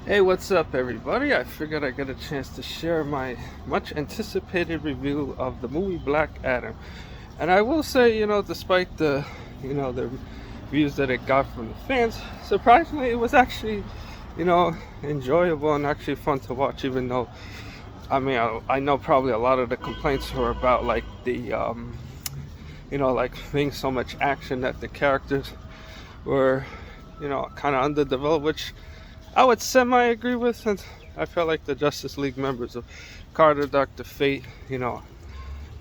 Hey, what's up, everybody? I figured I'd get a chance to share my much anticipated review of the movie Black Adam. And I will say, despite the reviews that it got from the fans, surprisingly, it was actually, enjoyable and actually fun to watch, even though, I know probably a lot of the complaints were about, like, like being so much action that the characters were, kind of underdeveloped, which I would semi agree with, since I felt like the Justice League members of Carter, Dr. Fate,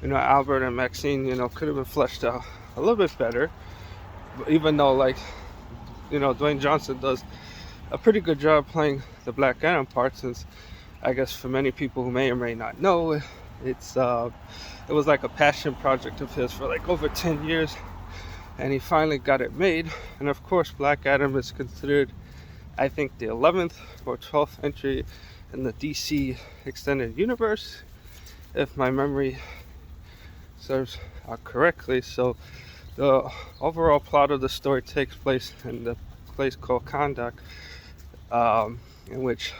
Albert and Maxine, could have been fleshed out a little bit better. But even though, like, Dwayne Johnson does a pretty good job playing the Black Adam part, since I guess for many people who may or may not know, it was like a passion project of his for like over 10 years, and he finally got it made. And of course, Black Adam is considered, I think, the 11th or 12th entry in the DC Extended Universe, if my memory serves correctly. So the overall plot of the story takes place in the place called Kahndaq, in which,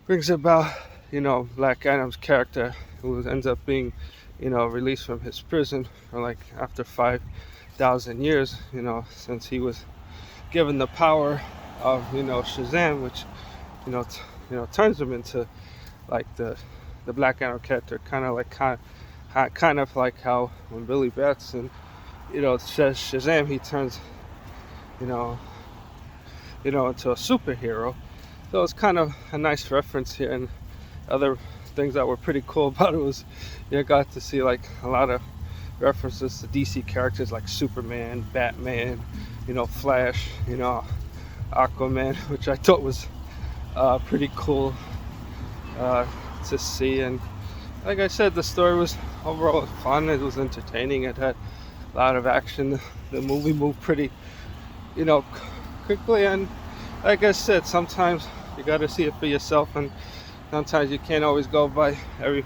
brings about, Black Adam's character, who ends up being, released from his prison for like after 5,000 years, since he was given the power of Shazam, which turns him into like the Black Adam character, kind of like how when Billy Batson says Shazam, he turns you know into a superhero. So it's kind of a nice reference here. And other things that were pretty cool about it was got to see like a lot of references to DC characters like Superman, Batman, Flash, Aquaman, which I thought was pretty cool to see. And like I said, the story was overall fun. It was entertaining. It had a lot of action. The movie moved pretty, quickly. And like I said, sometimes you got to see it for yourself, and sometimes you can't always go by every,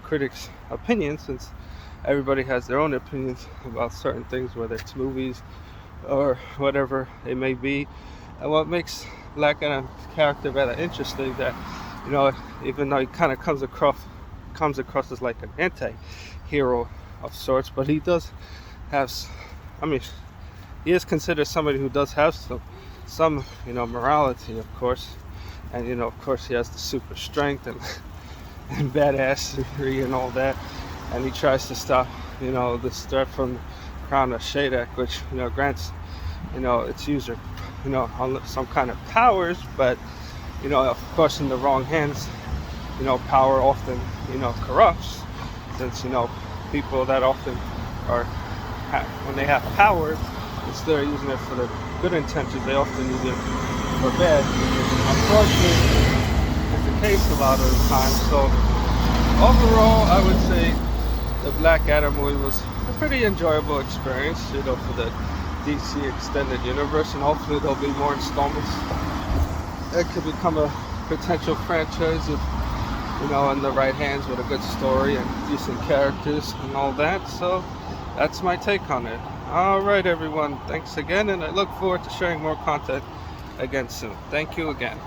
critic's opinion, since everybody has their own opinions about certain things, whether it's movies or whatever it may be. And what makes Black Adam's character rather interesting, that even though he kind of comes across as like an anti-hero of sorts, but he does have, he is considered somebody who does have some morality, of course. And of course, he has the super strength and and badassery and all that. And he tries to stop this threat from Crown of Shadak, which grants its user some kind of powers. But of course, in the wrong hands, power often corrupts, since people that often are, when they have power, instead of using it for the good intentions, they often use it for bad. Unfortunately, it's the case a lot of the time. So overall, I would say the Black Adam movie was a pretty enjoyable experience, for the DC Extended Universe, and hopefully there'll be more installments. It could become a potential franchise if, in the right hands, with a good story and decent characters and all that. So that's my take on it. All right, everyone. Thanks again, and I look forward to sharing more content again soon. Thank you again.